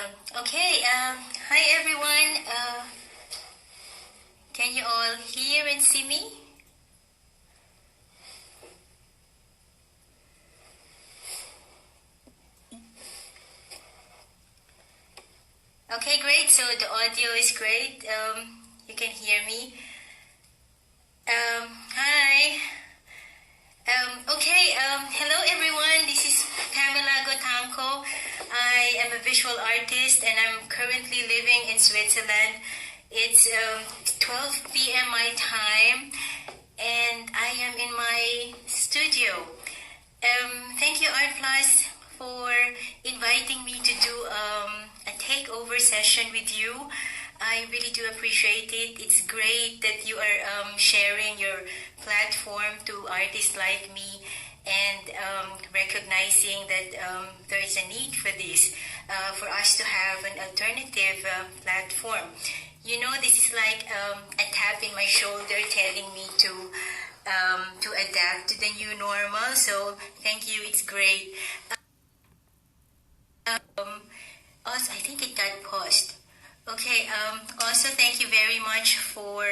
Hi everyone. Can you all hear and see me? Okay, great. So the audio is great. You can hear me. Hi. Hello everyone. This is Pamela Gotangco. I am a visual artist and I'm currently living in Switzerland. It's 12 p.m. my time and I am in my studio. Thank you Art Plus for inviting me to do a takeover session with you. I really do appreciate it. It's great that you are sharing your platform to artists like me and recognizing that there is a need for this, for us to have an alternative platform. You know, this is like a tap in my shoulder telling me to adapt to the new normal. So thank you. It's great. Also, I think it got paused. Okay, also thank you very much for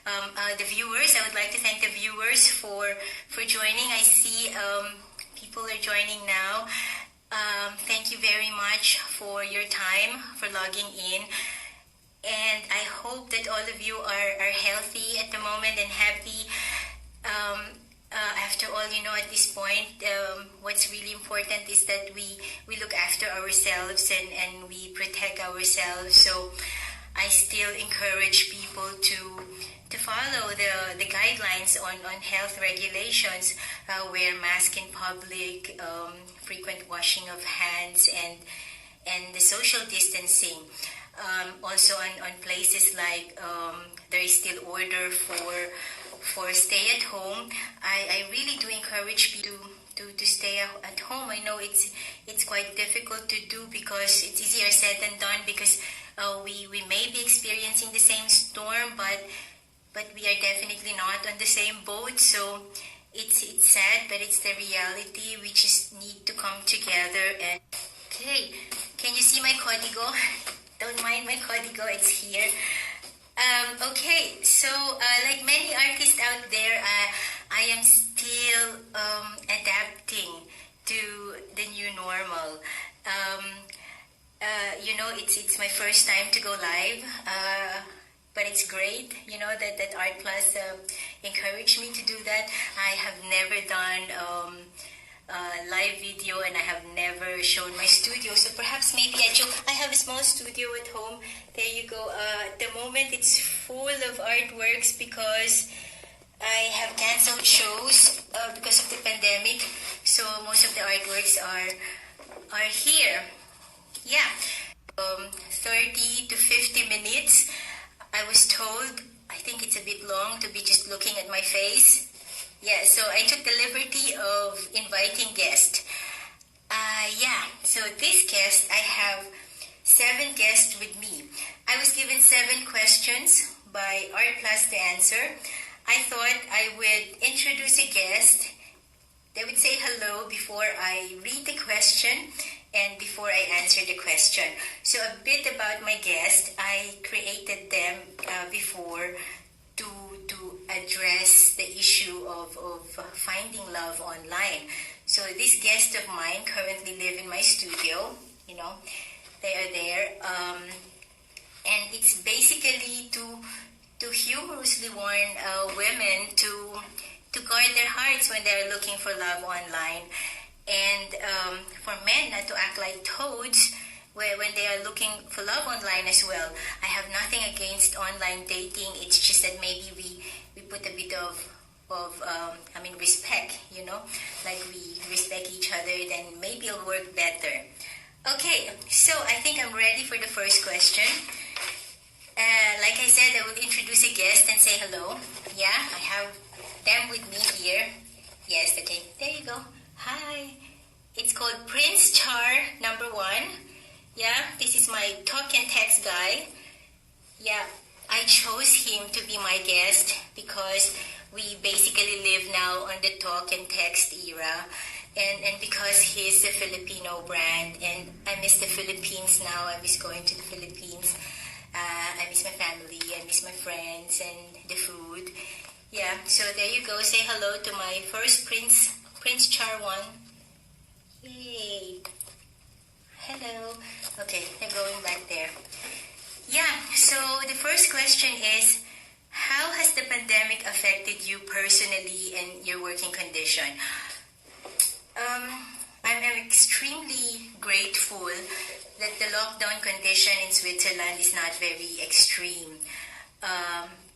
the viewers. I would like to thank the viewers for joining. I see people are joining now. Thank you very much for your time, for logging in. And I hope that all of you are healthy at the moment and happy. After all, you know, at this point, what's really important is that we look after ourselves and we protect ourselves. So I still encourage people to follow the guidelines on health regulations, wear mask in public, frequent washing of hands, and the social distancing. Also on places like there is still order for stay at home. I really do encourage people to stay at home. I know it's quite difficult to do because it's easier said than done because we may be experiencing the same storm, but we are definitely not on the same boat. So it's sad, but it's the reality. We just need to come together. And okay, can you see my código? Don't mind my código, it's here. Like many artists out there, I am still adapting to the new normal. You know, it's my first time to go live, but it's great, you know, that Art Plus encouraged me to do that. I have never done live video and I have never shown my studio, so perhaps maybe I have a small studio at home. There you go. At the moment it's full of artworks because I have cancelled shows because of the pandemic, so most of the artworks are here. 30 to 50 minutes I was told. I think it's a bit long to be just looking at my face. Yeah, so I took the liberty of inviting guests. So this guest, I have 7 guests with me. I was given 7 questions by Art Plus to answer. I thought I would introduce a guest. They would say hello before I read the question and before I answer the question. So a bit about my guest. I created them before to address the issue of finding love online. So this guest of mine currently live in my studio. You know, they are there, and it's basically to humorously warn women to guard their hearts when they are looking for love online, and for men not to act like toads when they are looking for love online as well. I have nothing against online dating. It's just that maybe we put a bit of respect, you know, like we respect each other, then maybe it'll work better. Okay, so I think I'm ready for the first question. Like I said, I will introduce a guest and say hello. Yeah, I have them with me here. Yes, okay, there you go. Hi. It's called Prince Char number 1. Yeah, this is my talk and text guy. Yeah, I chose him to be my guest because we basically live now on the talk and text era. and because he's a Filipino brand, and I miss the Philippines now. I miss going to the Philippines. I miss my family. I miss my friends and the food. Yeah, so there you go. Say hello to my first Prince Charwan. Yay! Hello. Okay, they're going back there. Yeah, so the first question is, how has the pandemic affected you personally and your working condition? I'm extremely grateful that the lockdown condition in Switzerland is not very extreme.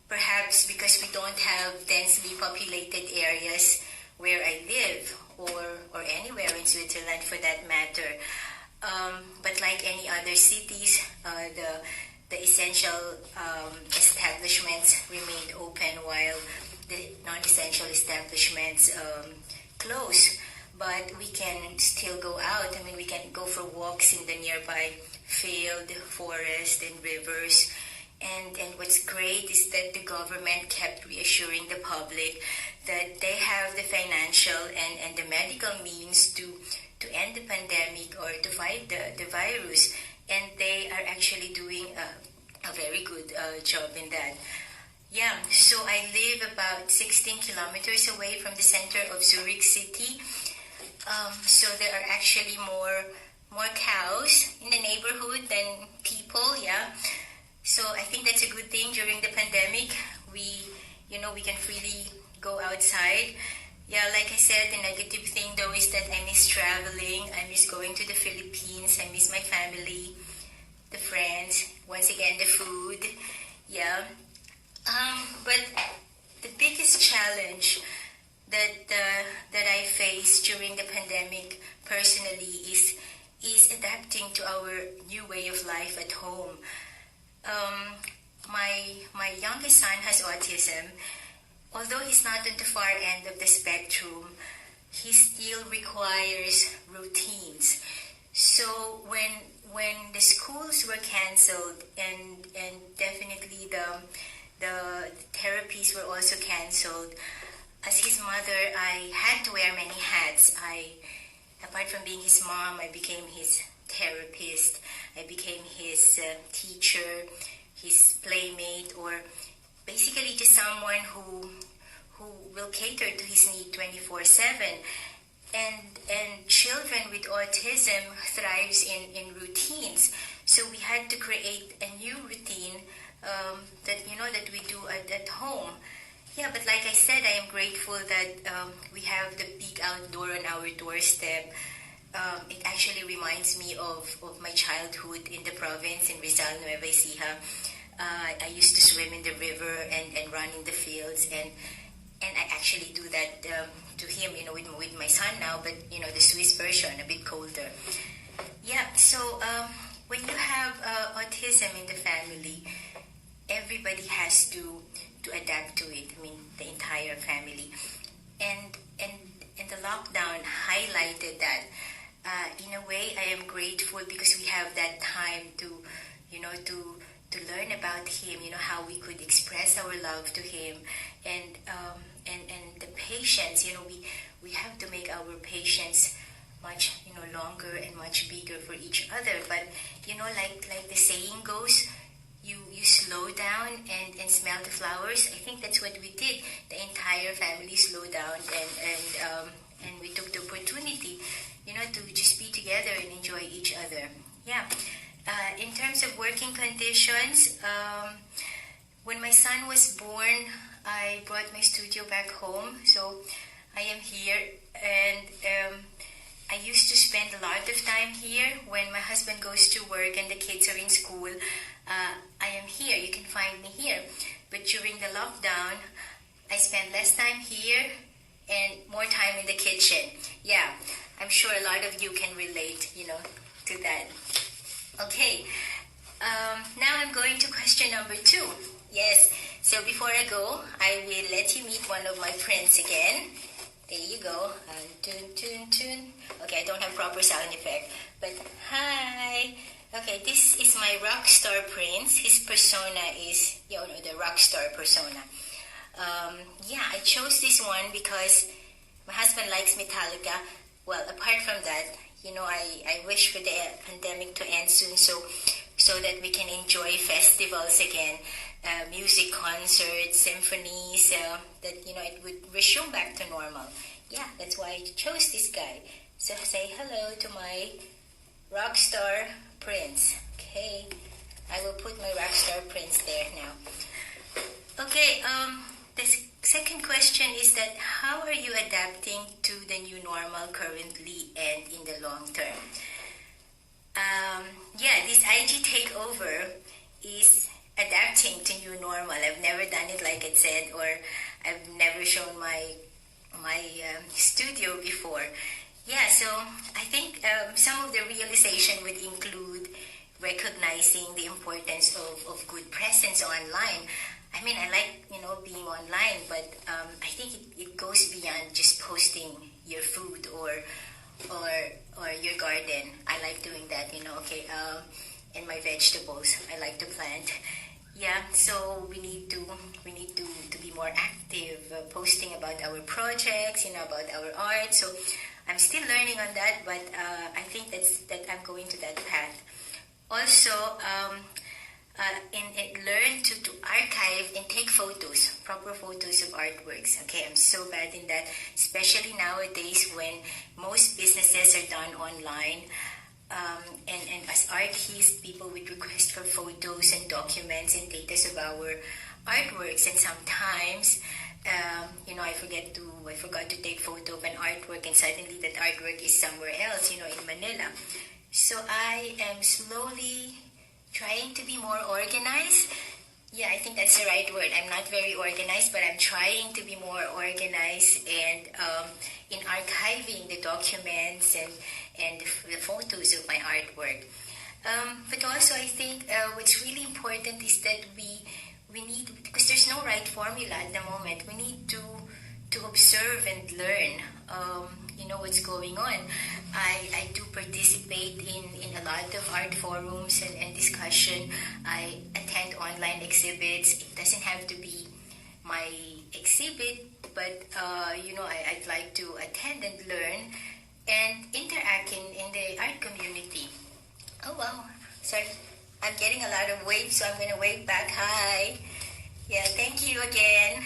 Perhaps because we don't have densely populated areas where I live, or anywhere in Switzerland for that matter. But like any other cities, the essential establishments remained open while the non-essential establishments closed. But we can still go out. I mean, we can go for walks in the nearby field, forest, and rivers. And what's great is that the government kept reassuring the public that they have the financial and the medical means to end the pandemic or to fight the virus. And they are actually doing a very good job in that. Yeah, so I live about 16 kilometers away from the center of Zurich City. So there are actually more cows in the neighborhood than people, yeah. So I think that's a good thing during the pandemic. We can freely go outside. Yeah, like I said, the negative thing though is that I miss traveling. I miss going to the Philippines. I miss my family, the friends, once again, the food. Yeah. But the biggest challenge that I faced during the pandemic personally is adapting to our new way of life at home. My youngest son has autism. Although he's not on the far end of the spectrum, he still requires routines. So when the schools were canceled and definitely the therapies were also canceled, as his mother, I had to wear many hats. Apart from being his mom, I became his therapist. I became his teacher, his playmate, or basically just someone who will cater to his need 24/7. And children with autism thrives in routines. So we had to create a new routine that we do at home. Yeah, but like I said, I am grateful that we have the big outdoor on our doorstep. It actually reminds me of my childhood in the province in Rizal, Nueva Ecija. I used to swim in the river and run in the fields, and I actually do that to him, with my son now, but the Swiss version, a bit colder. Yeah, so when you have autism in the family, everybody has to adapt to it. I mean, the entire family, and the lockdown highlighted that. In a way, I am grateful because we have that time to learn about him. How we could express our love to him, and the patience. We have to make our patience much longer and much bigger for each other. But like the saying goes, you slow down and smell the flowers. I think that's what we did. The entire family slowed down and we took the opportunity, to just be together and enjoy each other. Yeah. In terms of working conditions, when my son was born, I brought my studio back home. So I am here, and I used to spend a lot of time here. When my husband goes to work and the kids are in school, I am here. You can find me here. But during the lockdown, I spent less time here and more time in the kitchen. Yeah, I'm sure a lot of you can relate, to that. Okay, now I'm going to question number 2. Yes, so before I go, I will let you meet one of my friends again. There you go. Tune, tune, tune. Okay, I don't have proper sound effect, but hi. Okay, this is my rock star prince. His persona is, the rock star persona. I chose this one because my husband likes Metallica. well, apart from that, I wish for the pandemic to end soon, so that we can enjoy festivals again, music concerts, symphonies, that it would resume back to normal. Yeah, that's why I chose this guy. So say hello to my rock star prince. Okay, I will put my rock star prince there now. Okay, the second question is that how are you adapting to the new normal currently and in the long term? This IG takeover is adapting to new normal. I've never done it like I said, or I've never shown my studio before. Yeah, so I think some of the realization would include recognizing the importance of good presence online. I mean, I like, being online, but I think it goes beyond just posting your food or your garden. I like doing that, and my vegetables. I like to plant. Yeah, so we need to be more active, posting about our projects, about our art. So I'm still learning on that, but I think that I'm going to that path. Also, learn to archive and take photos, proper photos of artworks. Okay, I'm so bad in that, especially nowadays when most businesses are done online. And as artists, people would request for photos and documents and data of our artworks, and sometimes, I forgot to take photo of an artwork, and suddenly that artwork is somewhere else, in Manila. So I am slowly trying to be more organized. Yeah, I think that's the right word. I'm not very organized, but I'm trying to be more organized and in archiving the documents and the photos of my artwork. But also I think what's really important is that we need, because there's no right formula at the moment, we need to observe and learn what's going on. I do participate in a lot of art forums and discussion. I attend online exhibits. It doesn't have to be my exhibit, but I'd like to attend and learn and interact in the art community. Oh wow, sorry, I'm getting a lot of waves, so I'm going to wave back. Hi. Yeah, thank you again.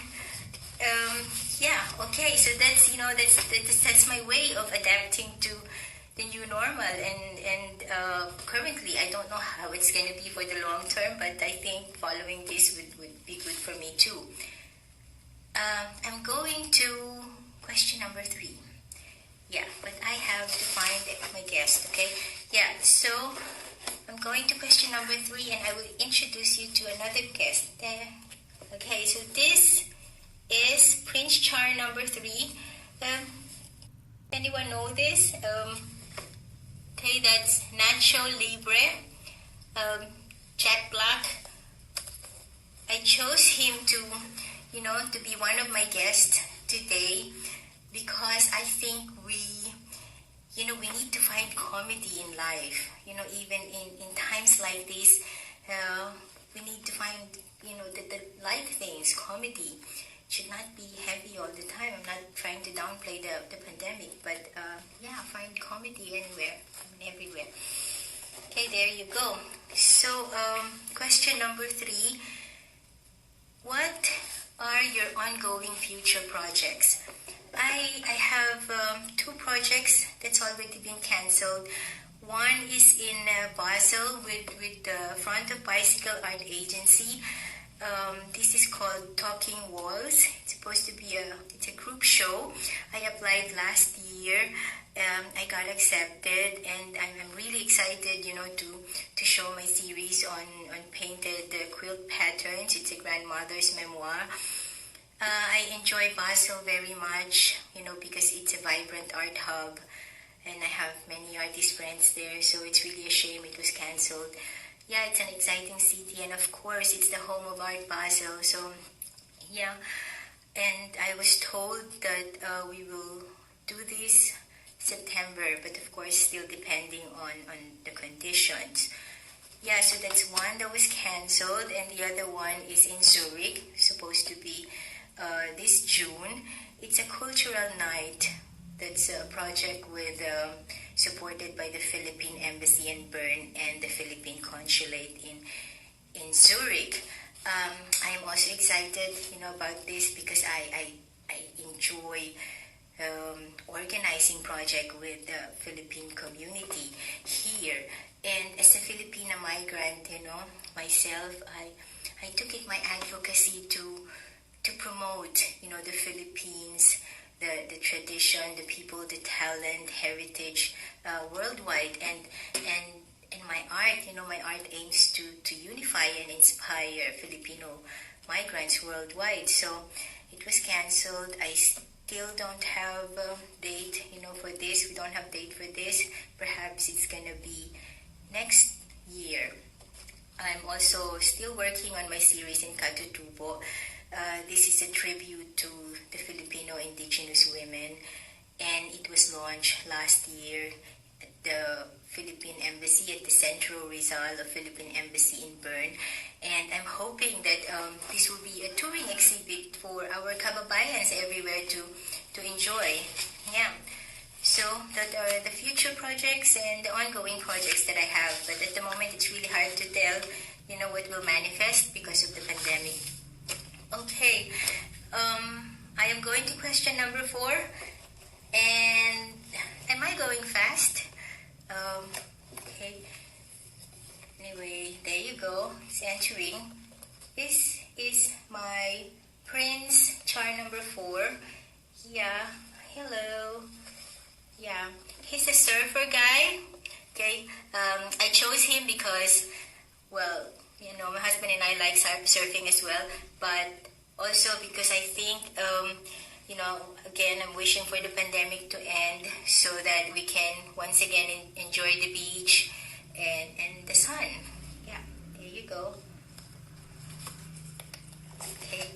Okay, so that's my way of adapting to the new normal, and currently I don't know how it's going to be for the long term, but I think following this would be good for me too. I'm going to question number 3. Yeah, but I have to find my guest, okay? Yeah, so I'm going to question number 3, and I will introduce you to another guest. Okay, so this is Prince Char number 3. Anyone know this? Okay, that's Nacho Libre, Jack Black. I chose him to be one of my guests today because I think we need to find comedy in life. Even in times like this, we need to find, the light things, comedy. Should not be heavy all the time. I'm not trying to downplay the pandemic, but find comedy anywhere, everywhere. Okay, there you go. So, question number 3. What are your ongoing future projects? I have 2 projects that's already been cancelled. One is in Basel with the Front of Bicycle Art Agency. This is called Talking Walls. It's supposed to be a group show. I applied last year. I got accepted, and I'm really excited, to show my series on painted quilt patterns. It's a grandmother's memoir. I enjoy Basel very much, because it's a vibrant art hub, and I have many artist friends there, so it's really a shame it was cancelled. Yeah, it's an exciting city, and of course, it's the home of Art Basel, so yeah. And I was told that we will do this September, but of course, still depending on the conditions. Yeah, so that's one that was cancelled, and the other one is in Zurich, supposed to be this June. It's a cultural night That's a project with supported by the Philippine Embassy in Bern and the Philippine Consulate in Zurich. I'm also excited, about this because I enjoy organizing project with the Philippine community here. And as a Filipina migrant, myself, I took it my advocacy to promote, the Philippines, the tradition, the people, the talent, heritage worldwide, and my art, my art aims to unify and inspire Filipino migrants worldwide. So it was canceled. I still don't have a date, for this. We don't have date for this. Perhaps it's gonna be next year. I'm also still working on my series in Katutubo. This is a tribute to the Filipino indigenous women, and it was launched last year at the Philippine Embassy at the Centro Rizal of Philippine Embassy in Bern. And I'm hoping that this will be a touring exhibit for our kababayans everywhere to enjoy. Yeah. So that are the future projects and the ongoing projects that I have. But at the moment, it's really hard to tell, what will manifest because of the pandemic. Okay, I am going to question number 4, and am I going fast? Okay, anyway, there you go, it's answering. This is my Prince Char number 4. Yeah, hello. Yeah, he's a surfer guy. Okay, I chose him because, well, my husband and I like surfing as well, but also because I think, again, I'm wishing for the pandemic to end so that we can once again enjoy the beach and the sun. Yeah, there you go. Okay,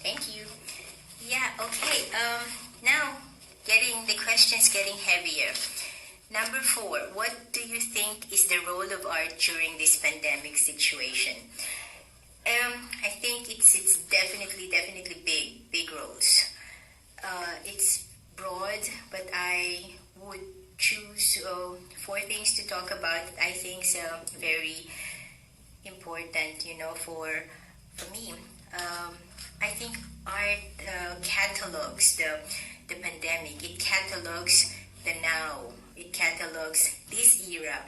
thank you. Yeah, okay, now the questions getting heavier. Number 4, what do you think is the role of art during this pandemic situation? I think it's definitely big roles. It's broad, but I would choose 4 things to talk about. I think very important, for me. I think art catalogs the pandemic. It catalogs the now. It catalogs this era.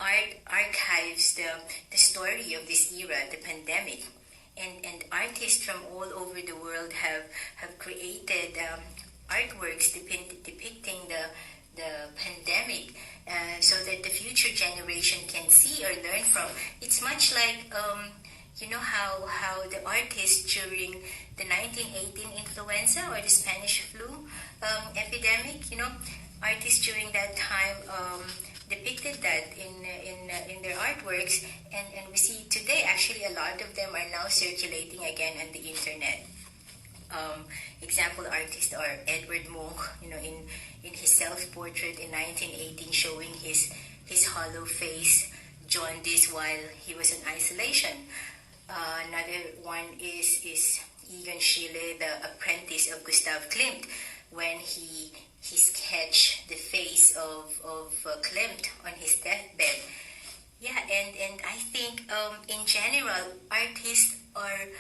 Art archives the story of this era, the pandemic. And artists from all over the world have created artworks depicting the pandemic so that the future generation can see or learn from. It's much like, how the artists during the 1918 influenza or the Spanish flu epidemic, artists during that time depicted that in their artworks, and we see today actually a lot of them are now circulating again on the internet. Example artists are Edward Munch, in his self-portrait in 1918 showing his hollow face, jaundice while he was in isolation. Another one is Egon Schiele, the apprentice of Gustav Klimt, when he sketched the face of Klimt on his deathbed. Yeah, and I think in general artists are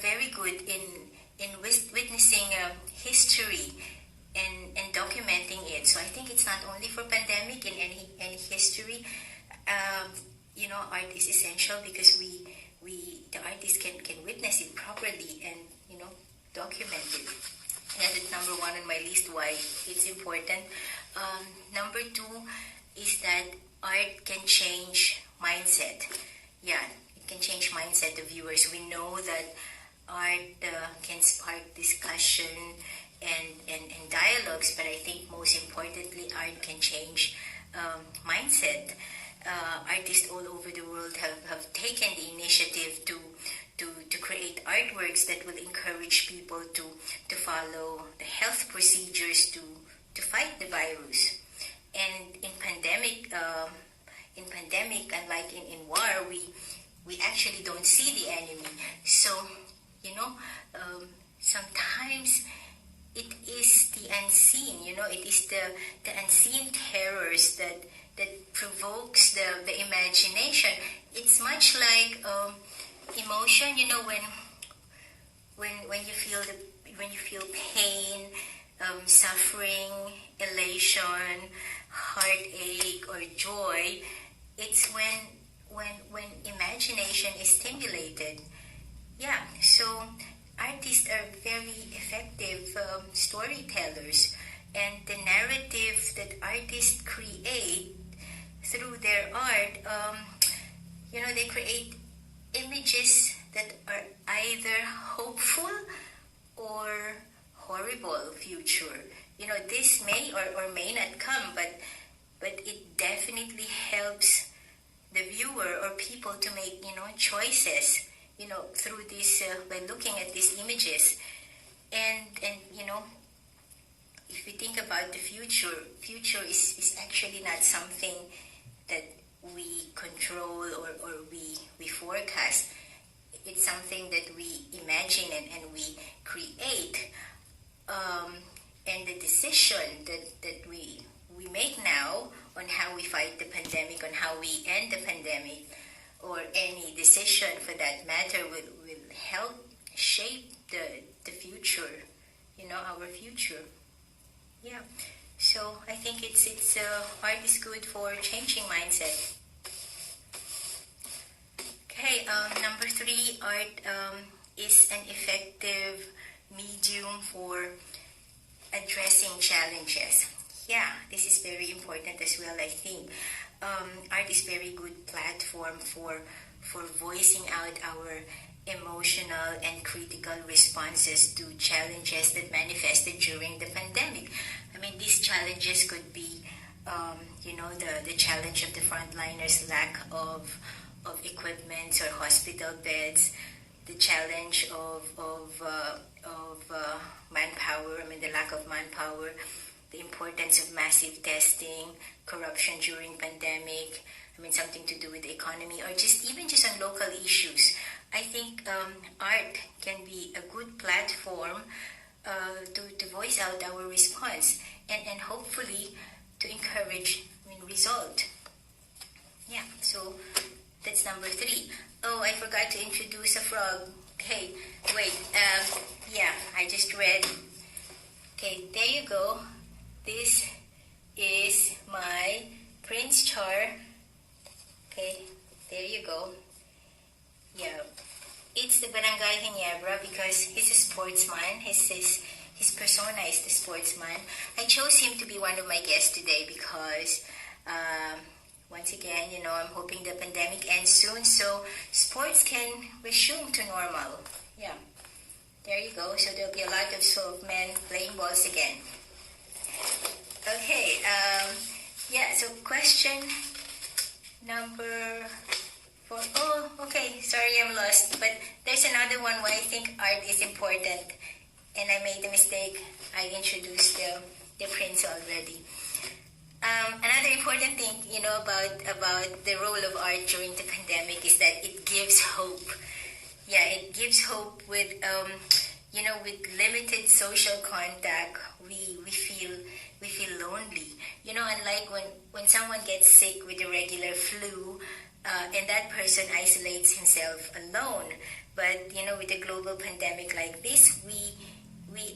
very good in witnessing history and documenting it. So I think it's not only for pandemic, in any history. Art is essential because the artist can witness it properly and document it. Yeah, that's number 1 on my list why it's important. Number 2 is that art can change mindset. Yeah, it can change mindset of viewers. We know that art can spark discussion and dialogues, but I think most importantly, art can change mindset. Artists all over the world have taken the initiative to create artworks that will encourage people to follow the health procedures to fight the virus. And in pandemic, unlike in war, we actually don't see the enemy. So sometimes it is the unseen, it is the unseen terrors that provokes the imagination. It's much like emotion, when you feel pain, suffering, elation, heartache, or joy. It's when imagination is stimulated. Yeah, so artists are very effective storytellers, and the narrative that artists create through their art, they create images that are either hopeful or horrible future. This may or may not come, but it definitely helps the viewer or people to make choices through this by looking at these images. And if we think about the future is actually not something that we control or we forecast. It's something that we imagine and we create. And the decision that we make now on how we fight the pandemic, on how we end the pandemic, or any decision for that matter will help shape the future, our future. Yeah. So I think it's art is good for changing mindset. Okay, number 3, art is an effective medium for addressing challenges. Yeah, this is very important as well, I think. Art is very good platform for voicing out our emotional and critical responses to challenges that manifested during the pandemic. I mean, these challenges could be, the challenge of the frontliners' lack of equipment or hospital beds, the challenge of manpower. I mean, the lack of manpower, the importance of massive testing, corruption during pandemic. I mean, something to do with the economy, or just on local issues. I think art can be a good platform to voice out our response and hopefully to encourage result. Yeah, so that's number 3. Oh, I forgot to introduce a frog. Okay, wait. I just read. Okay, there you go. This is my Prince Char. Okay, there you go. Yeah, it's the Barangay Ginebra because he's a sportsman. His persona is the sportsman. I chose him to be one of my guests today because once again, I'm hoping the pandemic ends soon so sports can resume to normal. Yeah, there you go. So there'll be a lot of men playing balls again. Okay, so question number 4. Oh, okay, sorry I'm lost. But there's another one why I think art is important. And I made a mistake. I introduced the prince already. Another important thing, about the role of art during the pandemic is that it gives hope. Yeah, it gives hope with, with limited social contact, we feel lonely. Unlike when someone gets sick with a regular flu, and that person isolates himself alone. But, with a global pandemic like this, we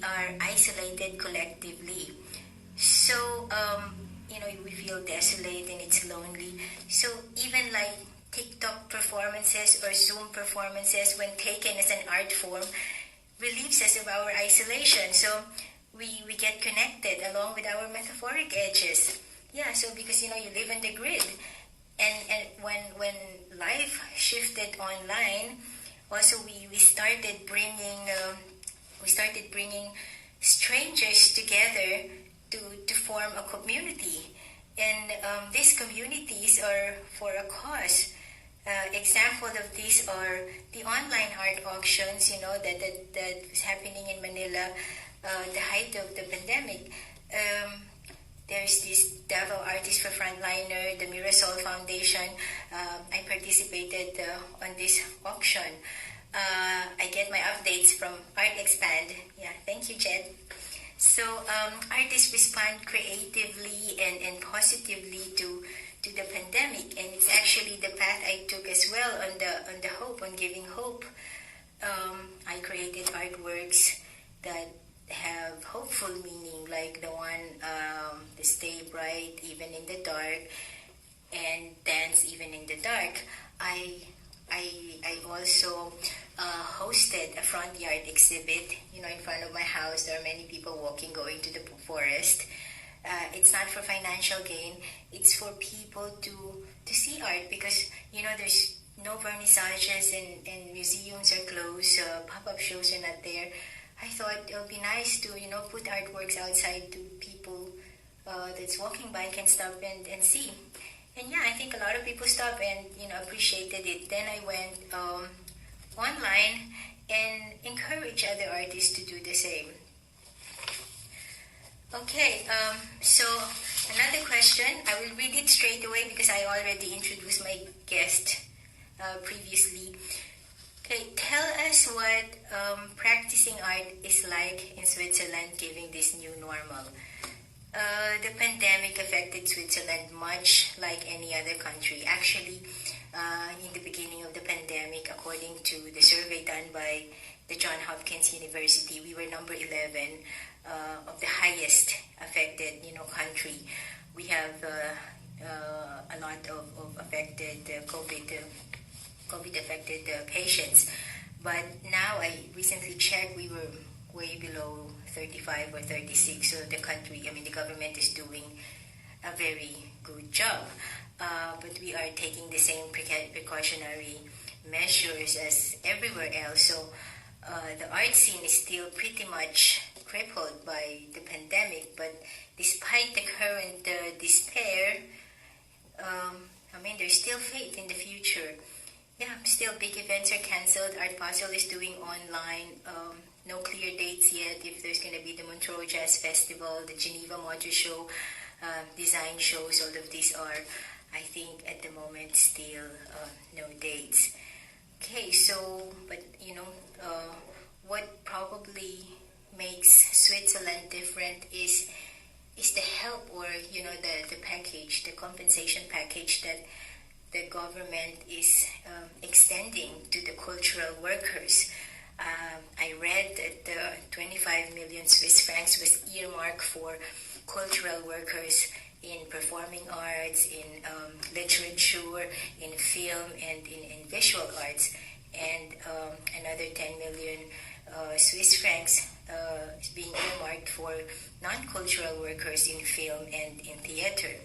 are isolated collectively. So, we feel desolate and it's lonely. So even like TikTok performances or Zoom performances, when taken as an art form, relieves us of our isolation. So we get connected along with our metaphoric edges. Yeah, so because, you live in the grid. And when life shifted online, also we started bringing strangers together to form a community, and these communities are for a cause. Example of these are the online art auctions, that was happening in Manila, the height of the pandemic. There's this Davao Artists for Frontliner, the Mirasol Foundation. I participated on this auction. I get my updates from Art Expand. Yeah, thank you, Jed. So artists respond creatively and positively to the pandemic, and it's actually the path I took as well on the hope, on giving hope. I created artworks that have hopeful meaning, like the one, the Stay Bright Even in the Dark and Dance Even in the Dark. I also hosted a front yard exhibit, in front of my house. There are many people walking, going to the forest. It's not for financial gain. It's for people to see art, because, there's no vernissages and museums are closed. Pop-up shows are not there. I thought it would be nice to, put artworks outside to people that's walking by can stop and see. And yeah, I think a lot of people stopped and, appreciated it. Then I went online and encouraged other artists to do the same. Okay, so another question. I will read it straight away because I already introduced my guest previously. Okay, tell us what practicing art is like in Switzerland given this new normal. The pandemic affected Switzerland much like any other country. Actually, in the beginning of the pandemic, according to the survey done by the Johns Hopkins University, we were number 11 of the highest affected, country. We have a lot of affected COVID-affected patients. But now I recently checked, we were way below 35 or 36. So the government is doing a very good job. But we are taking the same precautionary measures as everywhere else. So the art scene is still pretty much crippled by the pandemic. But despite the current despair, there's still faith in the future. Yeah, still big events are cancelled. Art Basel is doing online. No clear dates yet if there's going to be the Montreux Jazz Festival, the Geneva Motor Show, design shows. All of these are, I think, at the moment still no dates. Okay, so, but what probably makes Switzerland different is the help, or the package, the compensation package that the government is extending to the cultural workers. I read that 25 million Swiss francs was earmarked for cultural workers in performing arts, in literature, in film, and in visual arts. And another 10 million Swiss francs is being earmarked for non-cultural workers in film and in theater.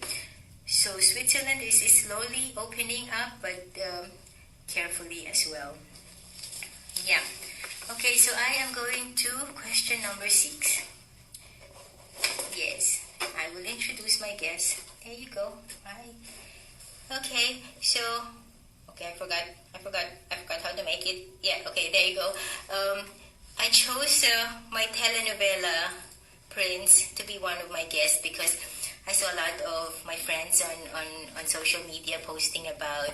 So Switzerland is slowly opening up, but carefully as well. Yeah. Okay, so I am going to question number 6. Yes, I will introduce my guest. There you go. Hi. Okay, so I forgot how to make it. Yeah, okay, there you go. I chose my telenovela Prince to be one of my guests because I saw a lot of my friends on social media posting about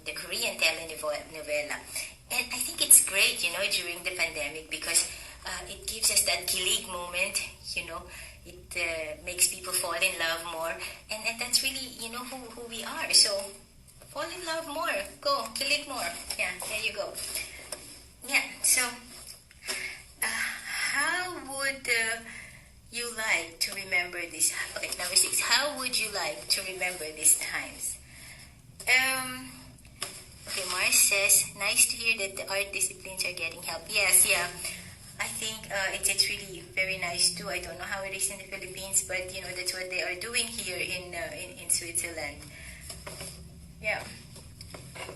the Korean telenovela. And I think it's great, during the pandemic because it gives us that kilig moment, It makes people fall in love more. And that's really, who we are. So fall in love more. Go, kilig more. Yeah, there you go. Yeah, so how would you like to remember this? Okay, number 6. How would you like to remember these times? Okay, Mars says, nice to hear that the art disciplines are getting help. Yes, yeah. I think it's really very nice too. I don't know how it is in the Philippines, but that's what they are doing here in Switzerland. Yeah.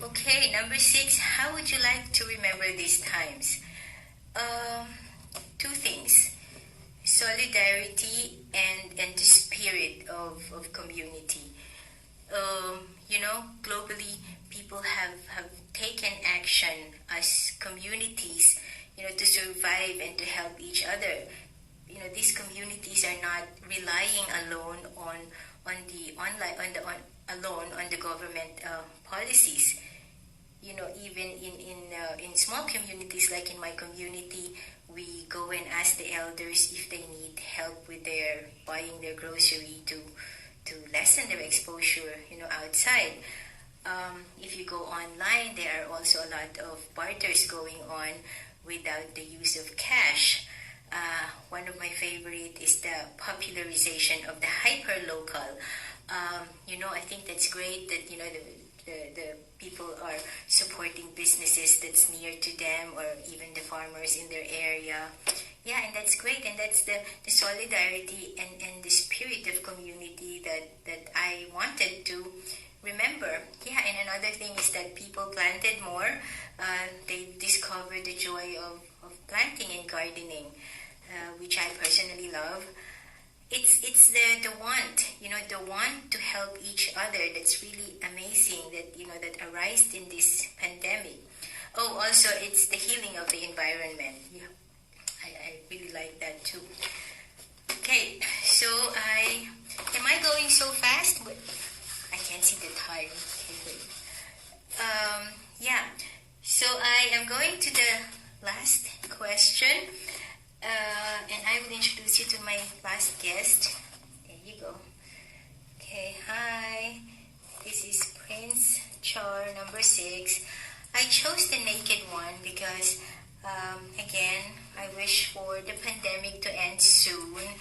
Okay, number 6. How would you like to remember these times? 2 things: solidarity and the spirit of community. Globally, people have taken action as communities, to survive and to help each other. These communities are not relying alone on the government policies. even in small communities, like in my community, we go and ask the elders if they need help with their buying their grocery to lessen their exposure, outside. If you go online, there are also a lot of barters going on without the use of cash. One of my favorite is the popularization of the hyper-local. I think that's great that, the people are supporting businesses that's near to them, or even the farmers in their area. Yeah, and that's great. And that's the solidarity and the spirit of community that I wanted to remember. Yeah, and another thing is that people planted more. They discovered the joy of planting and gardening, which I personally love. It's the want, the want to help each other that's really amazing that arose in this pandemic. Oh, also it's the healing of the environment. Yeah, I really like that too. Okay, so am I going so fast? I can't see the time. Okay, wait. Yeah, so I am going to the last question. And I will introduce you to my last guest. There you go. Okay, hi. This is Prince Char, number 6. I chose the naked one because, again, I wish for the pandemic to end soon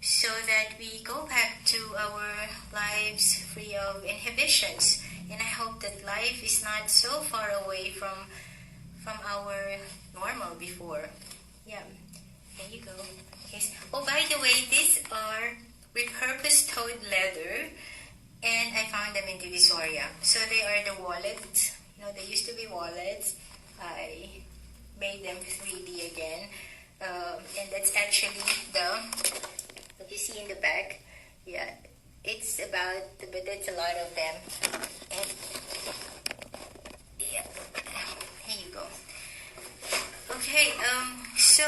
so that we go back to our lives free of inhibitions. And I hope that life is not so far away from our normal before. Yeah. There you go. Yes. Oh, by the way, these are repurposed toed leather, and I found them in Divisoria. So they are the wallets. They used to be wallets. I made them 3D again. And that's actually what you see in the back. Yeah, it's but it's a lot of them. And yeah, here you go. Okay, so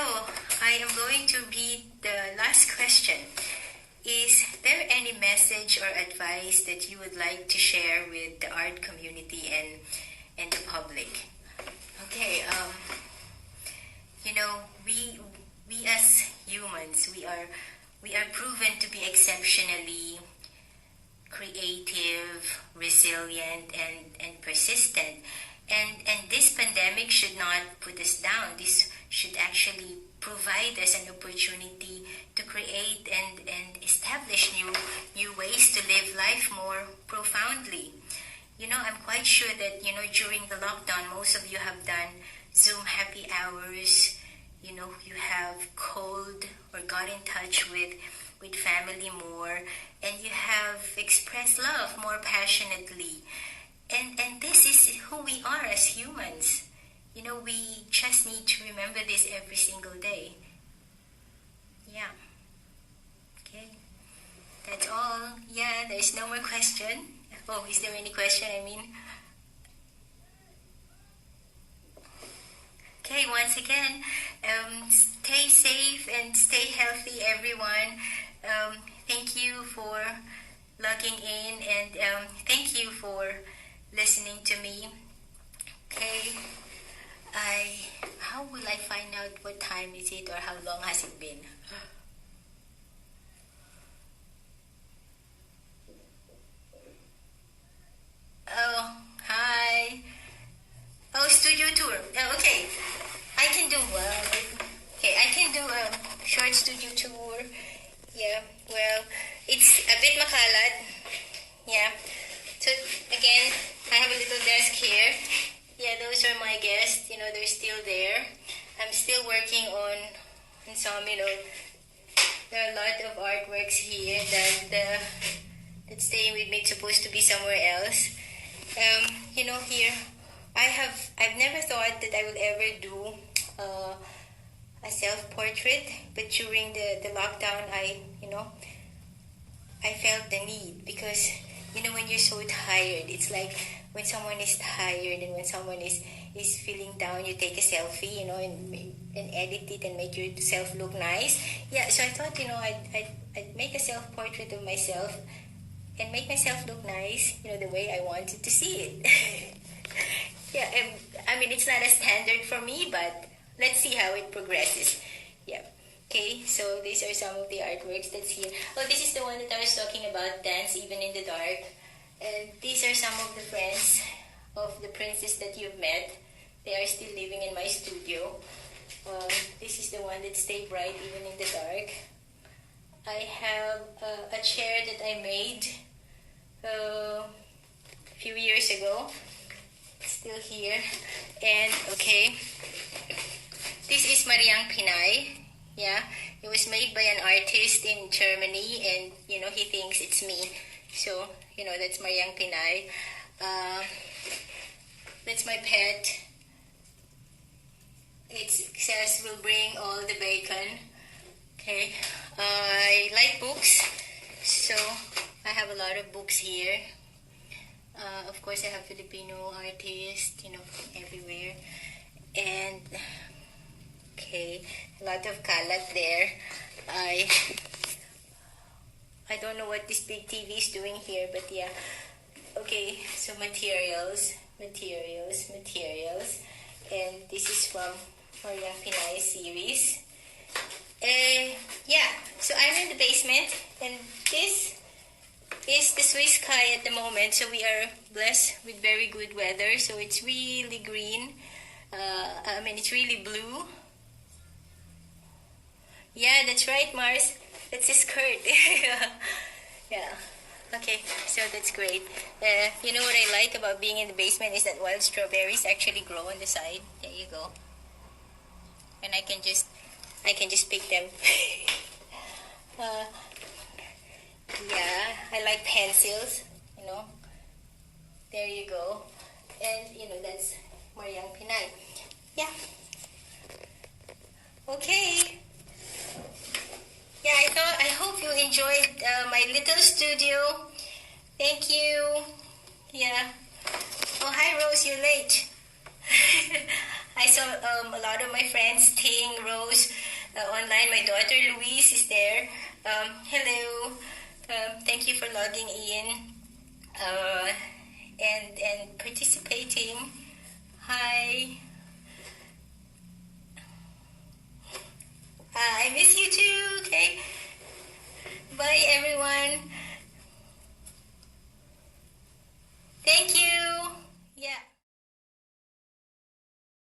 I am going to read the last question. Is there any message or advice that you would like to share with the art community and the public? Okay, we as humans, we are proven to be exceptionally creative, resilient, and persistent. And this pandemic should not put us down. This should actually provide us an opportunity to create and establish new ways to live life more profoundly. I'm quite sure that, during the lockdown, most of you have done Zoom happy hours. You have called or got in touch with family more, and you have expressed love more passionately. And this is who we are as humans. We just need to remember this every single day. Yeah. Okay. That's all. Yeah, there's no more question. Oh, is there any question? Okay, once again, stay safe and stay healthy, everyone. Thank you for logging in, and thank you for listening to me. Okay, how will I find out what time is it or how long has it been? Oh, hi. Oh, studio tour. Oh, okay. I can do I can do a short studio tour. Yeah, well, it's a bit makalat. Yeah. So again, I have a little desk here. Yeah, those are my guests. They're still there. I'm still working on some. There are a lot of artworks here that's staying with me. It's supposed to be somewhere else. Here I've never thought that I would ever do a self-portrait, but during the lockdown, I felt the need because when you're so tired, it's like when someone is tired and when someone is feeling down, you take a selfie, and edit it and make yourself look nice. Yeah, so I thought, I'd make a self-portrait of myself and make myself look nice, the way I wanted to see it. Yeah, I mean, it's not a standard for me, but let's see how it progresses. Yeah. Okay, so these are some of the artworks that's here. Oh, this is the one that I was talking about, Dance Even in the Dark. And these are some of the friends of the princes that you've met. They are still living in my studio. This is the one that stayed bright even in the dark. I have a chair that I made a few years ago. Still here. And, okay, this is Maryang Pinay. Yeah, it was made by an artist in Germany, and, you know, he thinks it's me. So, you know, that's Maryang Pinay. That's my pet. It says, "We'll bring all the bacon." Okay. I like books, so I have a lot of books here. Of course, I have Filipino artists, you know, everywhere. And, okay, a lot of kalat there. I don't know what this big TV is doing here, but yeah. Okay, so materials. And this is from Maryang Pinay series. Yeah, so I'm in the basement, and this is the Swiss sky at the moment. So we are blessed with very good weather. So it's really green. I mean, it's really blue. Yeah, that's right, Mars. That's his skirt. Yeah. Okay, so that's great. You know what I like about being in the basement is that wild strawberries actually grow on the side. There you go. And I can just pick them. Yeah, I like pencils, you know. There you go. And, you know, that's Maryang Pinay. Yeah. Okay. Yeah, I hope you enjoyed my little studio. Thank you. Yeah. Oh, hi, Rose, you're late. I saw a lot of my friends, Ting, Rose, online. My daughter, Louise, is there. Hello. Thank you for logging in and participating. Hi. I miss you too. Okay. Bye, everyone. Thank you.